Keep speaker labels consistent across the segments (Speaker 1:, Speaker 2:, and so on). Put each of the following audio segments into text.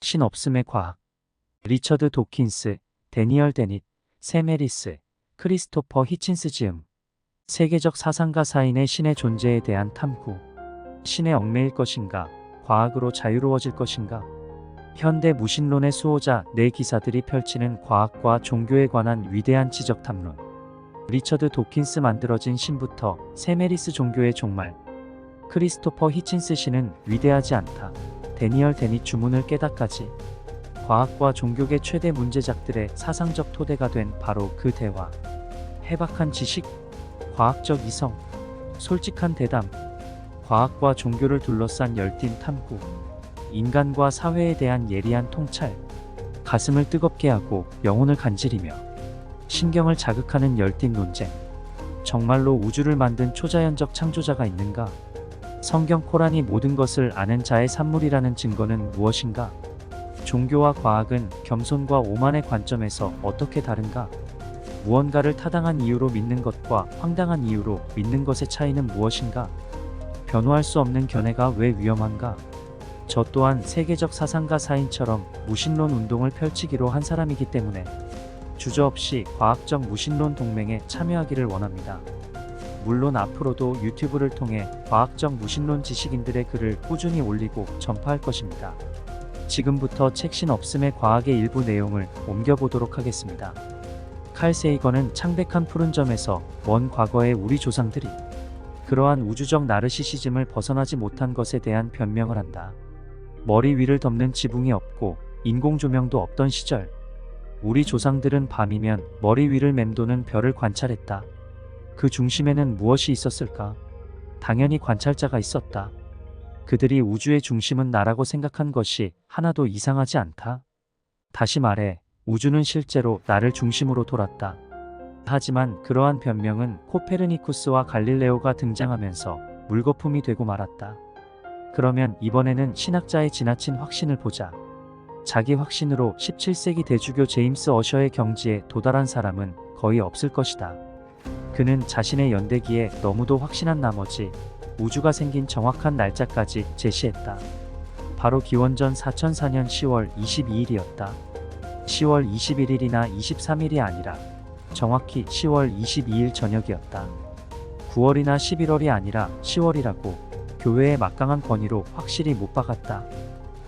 Speaker 1: 신 없음의 과학. 리처드 도킨스, 데니얼 데닛, 샘 해리스, 크리스토퍼 히친스 지음. 세계적 사상가 사인의 신의 존재에 대한 탐구. 신에 얽매일 것인가, 과학으로 자유로워질 것인가. 현대 무신론의 수호자 네 기사들이 펼치는 과학과 종교에 관한 위대한 지적 탐론. 리처드 도킨스 만들어진 신부터 샘 해리스 종교의 종말. 크리스토퍼 히친스 신은 위대하지 않다. 데니얼 데닛 주문을 깨닫까지. 과학과 종교계 최대 문제작들의 사상적 토대가 된 바로 그 대화. 해박한 지식, 과학적 이성, 솔직한 대담. 과학과 종교를 둘러싼 열띤 탐구. 인간과 사회에 대한 예리한 통찰. 가슴을 뜨겁게 하고 영혼을 간지리며 신경을 자극하는 열띤 논쟁. 정말로 우주를 만든 초자연적 창조자가 있는가? 성경 코란이 모든 것을 아는 자의 산물이라는 증거는 무엇인가? 종교와 과학은 겸손과 오만의 관점에서 어떻게 다른가? 무언가를 타당한 이유로 믿는 것과 황당한 이유로 믿는 것의 차이는 무엇인가? 변호할 수 없는 견해가 왜 위험한가? 저 또한 세계적 사상가 사인처럼 무신론 운동을 펼치기로 한 사람이기 때문에 주저없이 과학적 무신론 동맹에 참여하기를 원합니다. 물론 앞으로도 유튜브를 통해 과학적 무신론 지식인들의 글을 꾸준히 올리고 전파할 것입니다. 지금부터 책신 없음의 과학의 일부 내용을 옮겨보도록 하겠습니다. 칼 세이건은 창백한 푸른 점에서 먼 과거의 우리 조상들이 그러한 우주적 나르시시즘을 벗어나지 못한 것에 대한 변명을 한다. 머리 위를 덮는 지붕이 없고 인공조명도 없던 시절, 우리 조상들은 밤이면 머리 위를 맴도는 별을 관찰했다. 그 중심에는 무엇이 있었을까? 당연히 관찰자가 있었다. 그들이 우주의 중심은 나라고 생각한 것이 하나도 이상하지 않다. 다시 말해, 우주는 실제로 나를 중심으로 돌았다. 하지만 그러한 변명은 코페르니쿠스와 갈릴레오가 등장하면서 물거품이 되고 말았다. 그러면 이번에는 신학자의 지나친 확신을 보자. 자기 확신으로 17세기 대주교 제임스 어셔의 경지에 도달한 사람은 거의 없을 것이다. 그는 자신의 연대기에 너무도 확신한 나머지 우주가 생긴 정확한 날짜까지 제시했다. 바로 기원전 4004년 10월 22일이었다. 10월 21일이나 23일이 아니라 정확히 10월 22일 저녁이었다. 9월이나 11월이 아니라 10월이라고 교회의 막강한 권위로 확실히 못 박았다.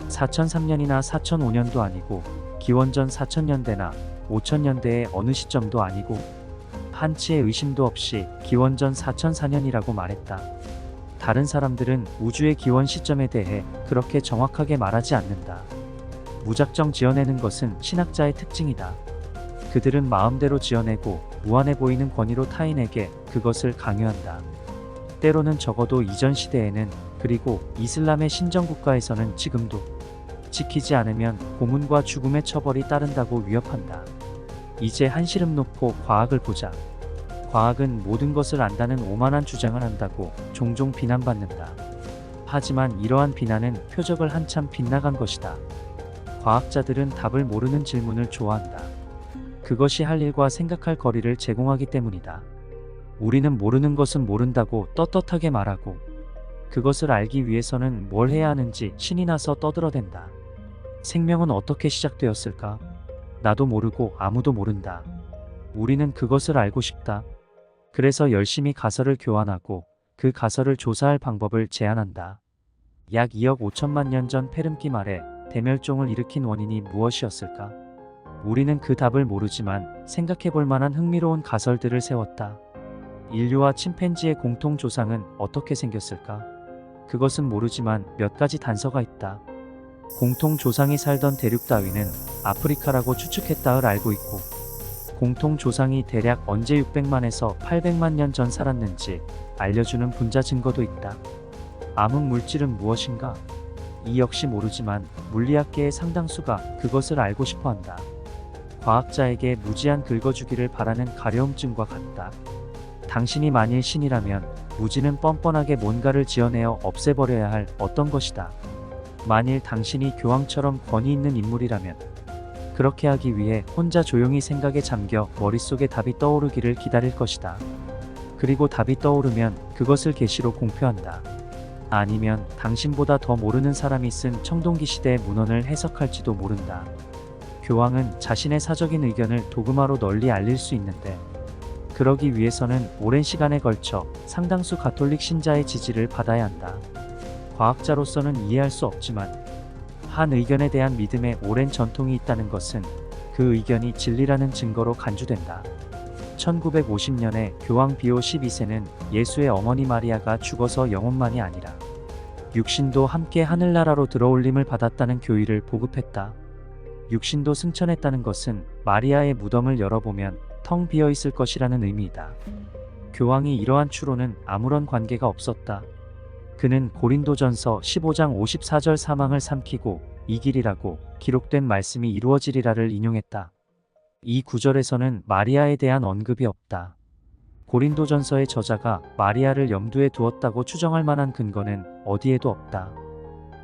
Speaker 1: 4003년이나 4005년도 아니고 기원전 4000년대나 5000년대의 어느 시점도 아니고 한치의 의심도 없이 기원전 4004년이라고 말했다. 다른 사람들은 우주의 기원 시점에 대해 그렇게 정확하게 말하지 않는다. 무작정 지어내는 것은 신학자의 특징이다. 그들은 마음대로 지어내고 무한해 보이는 권위로 타인에게 그것을 강요한다. 때로는 적어도 이전 시대에는, 그리고 이슬람의 신정국가에서는 지금도 지키지 않으면 고문과 죽음의 처벌이 따른다고 위협한다. 이제 한시름 놓고 과학을 보자. 과학은 모든 것을 안다는 오만한 주장을 한다고 종종 비난받는다. 하지만 이러한 비난은 표적을 한참 빗나간 것이다. 과학자들은 답을 모르는 질문을 좋아한다. 그것이 할 일과 생각할 거리를 제공하기 때문이다. 우리는 모르는 것은 모른다고 떳떳하게 말하고 그것을 알기 위해서는 뭘 해야 하는지 신이 나서 떠들어댄다. 생명은 어떻게 시작되었을까? 나도 모르고 아무도 모른다. 우리는 그것을 알고 싶다. 그래서 열심히 가설을 교환하고 그 가설을 조사할 방법을 제안한다. 약 2억 5천만 년 전 페름기 말에 대멸종을 일으킨 원인이 무엇이었을까? 우리는 그 답을 모르지만 생각해 볼 만한 흥미로운 가설들을 세웠다. 인류와 침팬지의 공통 조상은 어떻게 생겼을까? 그것은 모르지만 몇 가지 단서가 있다. 공통 조상이 살던 대륙 따위는 아프리카라고 추측했다를 알고 있고, 공통 조상이 대략 언제 600만에서 800만 년 전 살았는지 알려주는 분자 증거도 있다. 암흑 물질은 무엇인가? 이 역시 모르지만 물리학계의 상당수가 그것을 알고 싶어 한다. 과학자에게 무지한 긁어주기를 바라는 가려움증과 같다. 당신이 만일 신이라면 무지는 뻔뻔하게 뭔가를 지어내어 없애버려야 할 어떤 것이다. 만일 당신이 교황처럼 권위 있는 인물이라면 그렇게 하기 위해 혼자 조용히 생각에 잠겨 머릿속에 답이 떠오르기를 기다릴 것이다. 그리고 답이 떠오르면 그것을 계시로 공표한다. 아니면 당신보다 더 모르는 사람이 쓴 청동기 시대의 문헌을 해석할지도 모른다. 교황은 자신의 사적인 의견을 도그마로 널리 알릴 수 있는데 그러기 위해서는 오랜 시간에 걸쳐 상당수 가톨릭 신자의 지지를 받아야 한다. 과학자로서는 이해할 수 없지만 한 의견에 대한 믿음에 오랜 전통이 있다는 것은 그 의견이 진리라는 증거로 간주된다. 1950년에 교황 비오 12세는 예수의 어머니 마리아가 죽어서 영혼만이 아니라 육신도 함께 하늘나라로 들어올림을 받았다는 교의를 보급했다. 육신도 승천했다는 것은 마리아의 무덤을 열어보면 텅 비어 있을 것이라는 의미이다. 교황이 이러한 추론은 아무런 관계가 없었다. 그는 고린도전서 15장 54절 사망을 삼키고 이 길이라고 기록된 말씀이 이루어지리라를 인용했다. 이 구절에서는 마리아에 대한 언급이 없다. 고린도전서의 저자가 마리아를 염두에 두었다고 추정할 만한 근거는 어디에도 없다.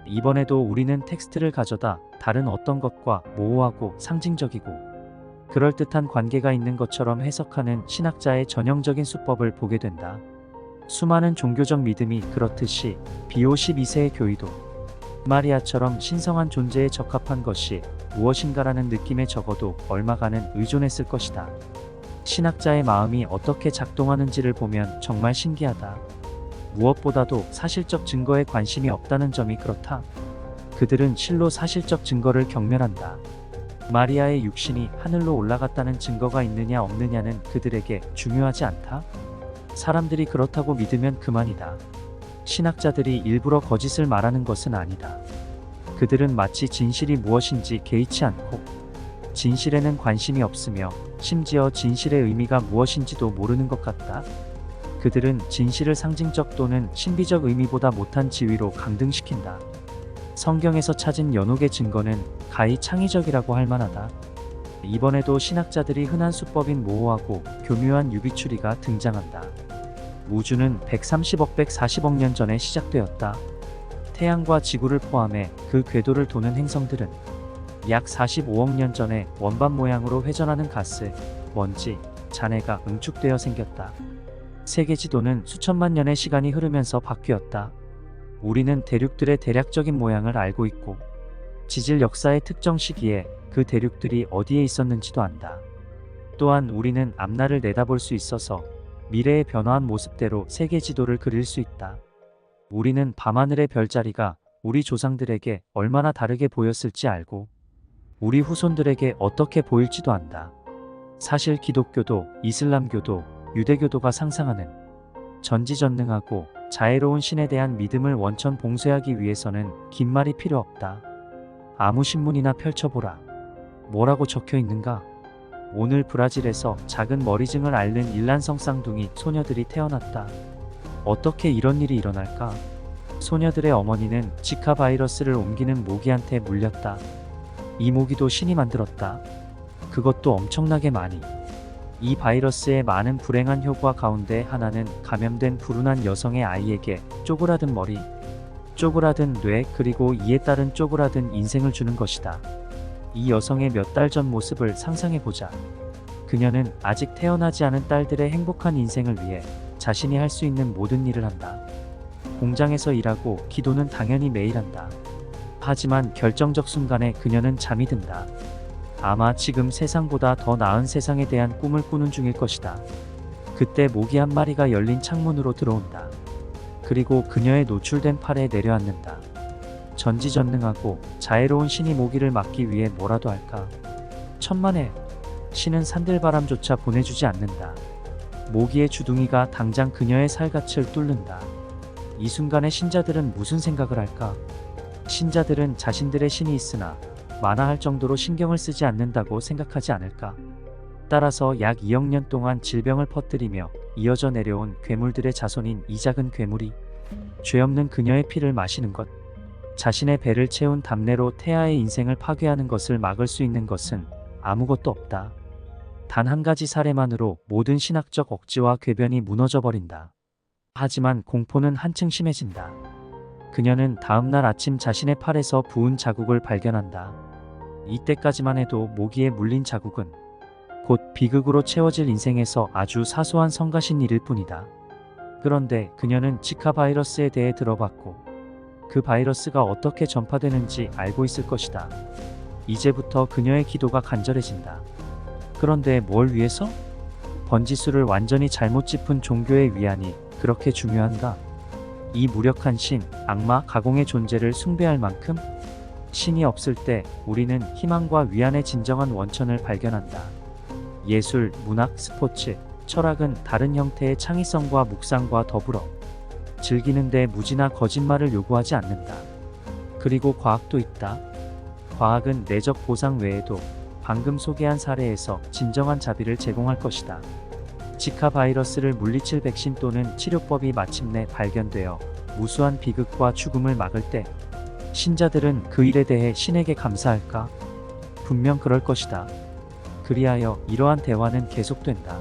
Speaker 1: 이번에도 우리는 텍스트를 가져다 다른 어떤 것과 모호하고 상징적이고 그럴듯한 관계가 있는 것처럼 해석하는 신학자의 전형적인 수법을 보게 된다. 수많은 종교적 믿음이 그렇듯이 비오 12세의 교의도 마리아처럼 신성한 존재에 적합한 것이 무엇인가라는 느낌에 적어도 얼마간은 의존했을 것이다. 신학자의 마음이 어떻게 작동하는지를 보면 정말 신기하다. 무엇보다도 사실적 증거에 관심이 없다는 점이 그렇다. 그들은 실로 사실적 증거를 경멸한다. 마리아의 육신이 하늘로 올라갔다는 증거가 있느냐 없느냐는 그들에게 중요하지 않다. 사람들이 그렇다고 믿으면 그만이다. 신학자들이 일부러 거짓을 말하는 것은 아니다. 그들은 마치 진실이 무엇인지 개의치 않고 진실에는 관심이 없으며 심지어 진실의 의미가 무엇인지도 모르는 것 같다. 그들은 진실을 상징적 또는 신비적 의미보다 못한 지위로 강등시킨다. 성경에서 찾은 연옥의 증거는 가히 창의적이라고 할 만하다. 이번에도 신학자들이 흔한 수법인 모호하고 교묘한 유비추리가 등장한다. 우주는 130억 140억 년 전에 시작되었다. 태양과 지구를 포함해 그 궤도를 도는 행성들은 약 45억 년 전에 원반 모양으로 회전하는 가스, 먼지, 잔해가 응축되어 생겼다. 세계 지도는 수천만 년의 시간이 흐르면서 바뀌었다. 우리는 대륙들의 대략적인 모양을 알고 있고 지질 역사의 특정 시기에 그 대륙들이 어디에 있었는지도 안다. 또한 우리는 앞날을 내다볼 수 있어서 미래의 변화한 모습대로 세계 지도를 그릴 수 있다. 우리는 밤하늘의 별자리가 우리 조상들에게 얼마나 다르게 보였을지 알고 우리 후손들에게 어떻게 보일지도 안다. 사실 기독교도 이슬람교도 유대교도가 상상하는 전지전능하고 자애로운 신에 대한 믿음을 원천 봉쇄하기 위해서는 긴 말이 필요 없다. 아무 신문이나 펼쳐보라. 뭐라고 적혀 있는가? 오늘 브라질에서 작은 머리증을 앓는 일란성 쌍둥이 소녀들이 태어났다. 어떻게 이런 일이 일어날까? 소녀들의 어머니는 지카 바이러스를 옮기는 모기한테 물렸다. 이 모기도 신이 만들었다. 그것도 엄청나게 많이. 이 바이러스의 많은 불행한 효과 가운데 하나는 감염된 불운한 여성의 아이에게 쪼그라든 머리, 쪼그라든 뇌 그리고 이에 따른 쪼그라든 인생을 주는 것이다. 이 여성의 몇 달 전 모습을 상상해보자. 그녀는 아직 태어나지 않은 딸들의 행복한 인생을 위해 자신이 할 수 있는 모든 일을 한다. 공장에서 일하고 기도는 당연히 매일 한다. 하지만 결정적 순간에 그녀는 잠이 든다. 아마 지금 세상보다 더 나은 세상에 대한 꿈을 꾸는 중일 것이다. 그때 모기 한 마리가 열린 창문으로 들어온다. 그리고 그녀의 노출된 팔에 내려앉는다. 전지전능하고 자애로운 신이 모기를 막기 위해 뭐라도 할까? 천만에 신은 산들바람조차 보내주지 않는다. 모기의 주둥이가 당장 그녀의 살갗을 뚫는다. 이 순간에 신자들은 무슨 생각을 할까? 신자들은 자신들의 신이 있으나 만화할 정도로 신경을 쓰지 않는다고 생각하지 않을까? 따라서 약 2억 년 동안 질병을 퍼뜨리며 이어져 내려온 괴물들의 자손인 이 작은 괴물이 죄 없는 그녀의 피를 마시는 것, 자신의 배를 채운 담내로 태아의 인생을 파괴하는 것을 막을 수 있는 것은 아무것도 없다. 단 한 가지 사례만으로 모든 신학적 억지와 궤변이 무너져 버린다. 하지만 공포는 한층 심해진다. 그녀는 다음날 아침 자신의 팔에서 부은 자국을 발견한다. 이때까지만 해도 모기에 물린 자국은 곧 비극으로 채워질 인생에서 아주 사소한 성가신 일일 뿐이다. 그런데 그녀는 지카 바이러스에 대해 들어봤고 그 바이러스가 어떻게 전파되는지 알고 있을 것이다. 이제부터 그녀의 기도가 간절해진다. 그런데 뭘 위해서? 번지수를 완전히 잘못 짚은 종교의 위안이 그렇게 중요한가? 이 무력한 신, 악마, 가공의 존재를 숭배할 만큼? 신이 없을 때 우리는 희망과 위안의 진정한 원천을 발견한다. 예술, 문학, 스포츠, 철학은 다른 형태의 창의성과 묵상과 더불어 즐기는데 무지나 거짓말을 요구하지 않는다. 그리고 과학도 있다. 과학은 내적 보상 외에도 방금 소개한 사례에서 진정한 자비를 제공할 것이다. 지카 바이러스를 물리칠 백신 또는 치료법이 마침내 발견되어 무수한 비극과 죽음을 막을 때 신자들은 그 일에 대해 신에게 감사할까? 분명 그럴 것이다. 그리하여 이러한 대화는 계속된다.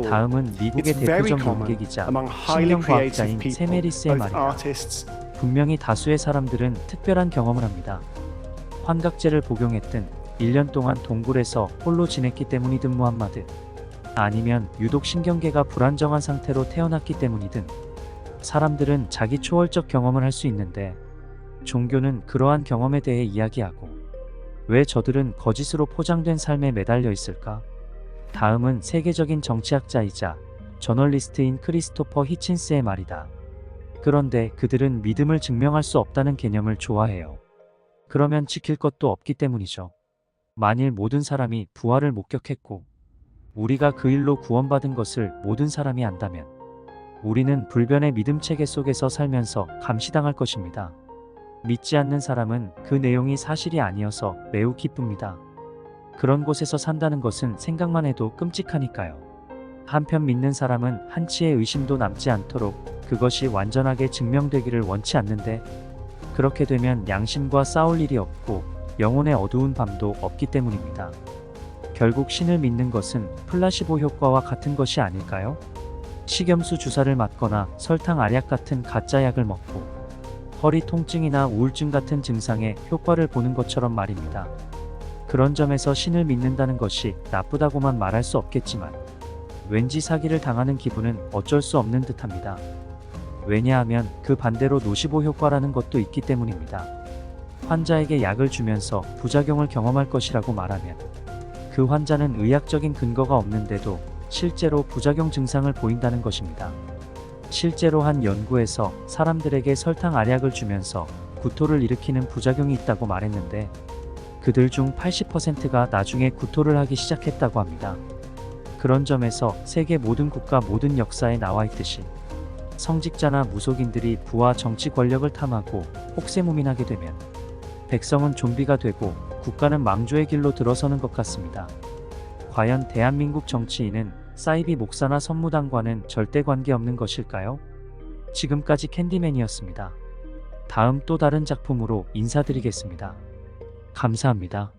Speaker 1: 다음은 미국의
Speaker 2: It's very
Speaker 1: 대표적
Speaker 2: common
Speaker 1: 연계기자,
Speaker 2: among highly
Speaker 1: 신경과학자인
Speaker 2: creative
Speaker 1: 샘
Speaker 2: people,
Speaker 1: 해리스의
Speaker 2: both
Speaker 1: 말이다.
Speaker 2: artists
Speaker 1: 분명히 다수의 사람들은 특별한 경험을 합니다. 환각제를 복용했든 1년 동안 동굴에서 홀로 지냈기 때문이든 무함마드 아니면 유독 신경계가 불안정한 상태로 태어났기 때문이든 사람들은 자기 초월적 경험을 할 수 있는데 종교는 그러한 경험에 대해 이야기하고 왜 저들은 거짓으로 포장된 삶에 매달려 있을까? 다음은 세계적인 정치학자이자 저널리스트인 크리스토퍼 히친스의 말이다. 그런데 그들은 믿음을 증명할 수 없다는 개념을 좋아해요. 그러면 지킬 것도 없기 때문이죠. 만일 모든 사람이 부활을 목격했고 우리가 그 일로 구원받은 것을 모든 사람이 안다면 우리는 불변의 믿음 체계 속에서 살면서 감시당할 것입니다. 믿지 않는 사람은 그 내용이 사실이 아니어서 매우 기쁩니다. 그런 곳에서 산다는 것은 생각만 해도 끔찍하니까요. 한편 믿는 사람은 한치의 의심도 남지 않도록 그것이 완전하게 증명되기를 원치 않는데 그렇게 되면 양심과 싸울 일이 없고 영혼의 어두운 밤도 없기 때문입니다. 결국 신을 믿는 것은 플라시보 효과와 같은 것이 아닐까요? 식염수 주사를 맞거나 설탕 알약 같은 가짜 약을 먹고 허리 통증이나 우울증 같은 증상에 효과를 보는 것처럼 말입니다. 그런 점에서 신을 믿는다는 것이 나쁘다고만 말할 수 없겠지만 왠지 사기를 당하는 기분은 어쩔 수 없는 듯합니다. 왜냐하면 그 반대로 노시보 효과라는 것도 있기 때문입니다. 환자에게 약을 주면서 부작용을 경험할 것이라고 말하면 그 환자는 의학적인 근거가 없는데도 실제로 부작용 증상을 보인다는 것입니다. 실제로 한 연구에서 사람들에게 설탕 알약을 주면서 구토를 일으키는 부작용이 있다고 말했는데 그들 중 80%가 나중에 구토를 하기 시작했다고 합니다. 그런 점에서 세계 모든 국가 모든 역사에 나와 있듯이 성직자나 무속인들이 부와 정치 권력을 탐하고 혹세무민하게 되면 백성은 좀비가 되고 국가는 망조의 길로 들어서는 것 같습니다. 과연 대한민국 정치인은 사이비 목사나 선무당과는 절대 관계없는 것일까요? 지금까지 캔디맨이었습니다. 다음 또 다른 작품으로 인사드리겠습니다. 감사합니다.